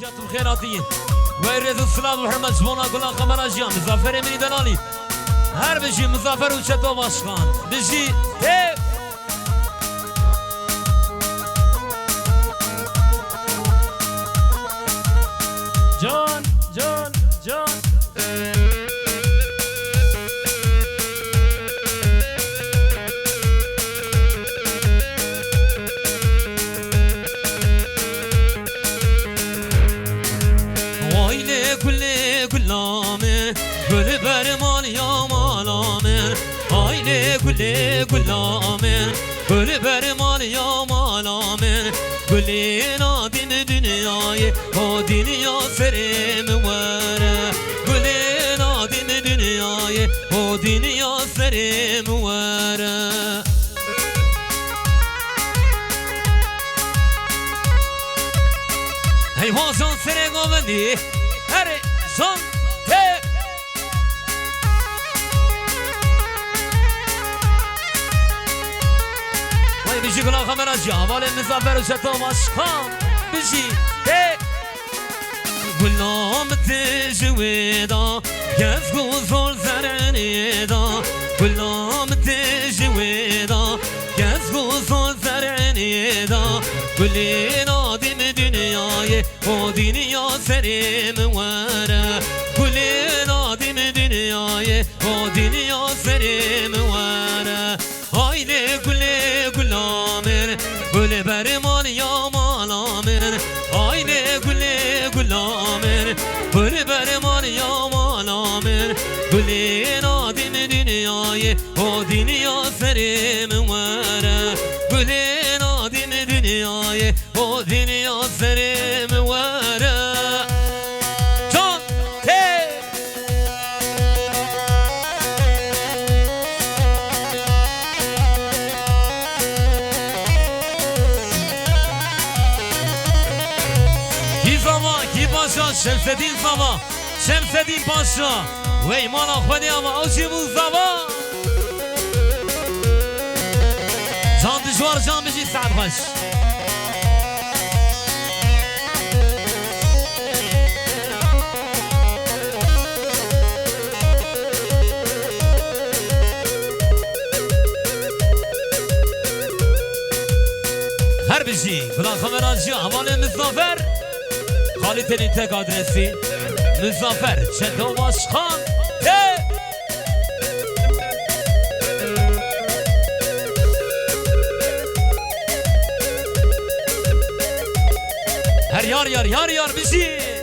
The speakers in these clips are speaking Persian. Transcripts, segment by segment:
جاتم خيراتين ويريد الصلاة والحرمة جبونا قلنا قمر أجيام مزافر مني دلالي هر بجي مزافر وشتو باشخان بجي تيب جان جان جان Gülâmen, gül berman ya malamen, gülün adim dünyayı, o dünya serim vere. Gülün adim dünyayı, o dünya serim vere. Hey vazan sere govendi, her son te. بيجي كل خمر أشياء بالي مسافر وشتو مشخام بيجي هي كلهم تجويدا يفقو زول زرعنيدا كلهم تجويدا يفقو زول زرعنيدا كلي نادم دنياي ودنيا سريم ورا كلي نادم دنياي ودنيا سريم ورا هايلي كلي كلامن كل برمان يا مالامن هايلي كلي كلامن كل برمان يا مالامن كلي نادم دنياي ودنيا سريم ورا كلي نادم دنياي ودنيا سريم ورا شمسدین زوا شمسدین پاشا و ایمان خودی اما اوچی بود زوا جان دجوار جان بجی سعد خوش هر بجی بلا خمرانجی حوال مزافر خالی ترین تک آدرسی مزافر چندو ماشخان هر یار بشی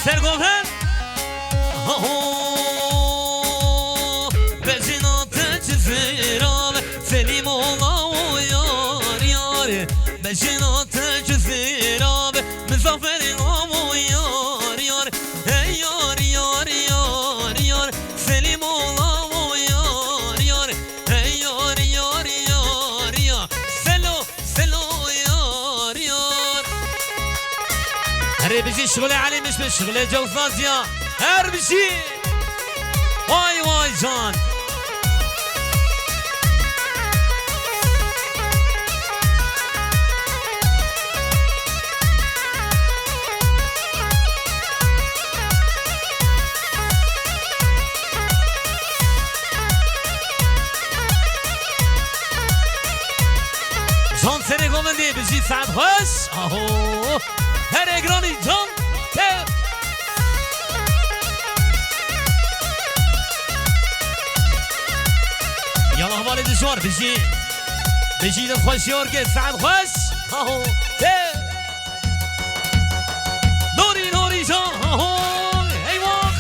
سرگوهن بجنات جزیران سلیم اولا و یار بجنات جزیران مزافر اولا و یار ای یار سلیم اولا و یار ای یار سلو یار هره بجی شغل علی مش به شغل جوزازیا هر بجی وای جان جان سری گومندی بجی سعد خوش آهو هر اگرانی جان يلا هوالي دجوار بيجي للخوش يورقي سعد خوش هاهو نوري جان هاهو ايوه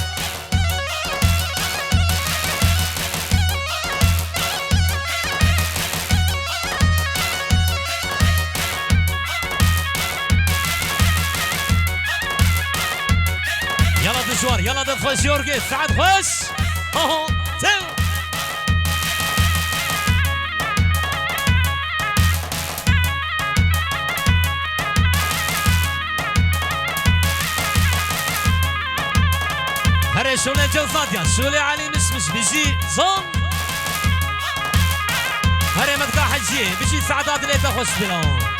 يلا تخش يورجي سعد خش هو تو هري شولي جوزاتيا شولي علي مش بيجي زون هري مدقا حجي بيجي سعدات اللي تخش بلون